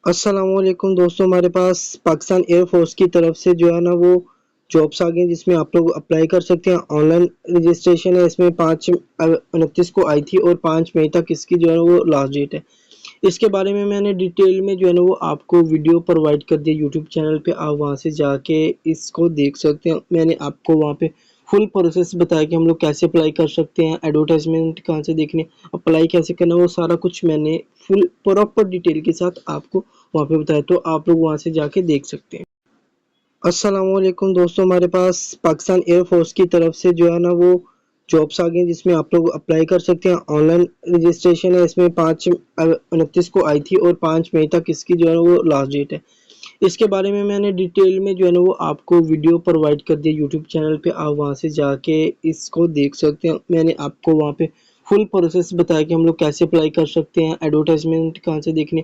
السلام علیکم دوستوں، ہمارے پاس پاکستان ایئر فورس کی طرف سے جو ہے نا وہ جابس آ گئی ہیں جس میں آپ لوگ اپلائی کر سکتے ہیں۔ آن لائن رجسٹریشن ہے، اس میں 5/29 کو آئی تھی اور 5 مئی تک اس کی جو ہے وہ لاسٹ ڈیٹ ہے۔ اس کے بارے میں نے ڈیٹیل میں جو ہے نا وہ آپ کو ویڈیو پرووائڈ کر دیا یوٹیوب چینل پہ، آپ وہاں سے جا کے اس کو دیکھ سکتے ہیں۔ میں نے آپ کو وہاں پہ فل پروسیس بتایا کہ ہم لوگ کیسے اپلائی کر سکتے ہیں، ایڈورٹائزمنٹ کہاں سے دیکھنے، اپلائی کیسے کرنا، وہ سارا کچھ میں نے فل پراپر ڈیٹیل کے ساتھ آپ کو وہاں پہ بتایا، تو آپ لوگ وہاں سے جا کے دیکھ سکتے ہیں۔ السلام علیکم دوستوں، ہمارے پاس پاکستان ایئر فورس کی طرف سے جو ہے نا وہ جابس آ گئی ہیں جس میں آپ لوگ اپلائی کر سکتے ہیں۔ آن لائن رجسٹریشن ہے، اس میں 5/29 کو آئی تھی اور 5 مئی تک اس کی جو ہے وہ لاسٹ ڈیٹ ہے۔ اس کے بارے میں نے ڈیٹیل میں جو ہے نا وہ آپ کو ویڈیو پرووائڈ کر دیا یوٹیوب چینل پہ، آپ وہاں سے جا کے اس کو دیکھ سکتے ہیں۔ میں نے آپ کو وہاں پہ فل پروسیس بتایا کہ ہم لوگ کیسے اپلائی کر سکتے ہیں، ایڈورٹائزمنٹ کہاں سے دیکھنے،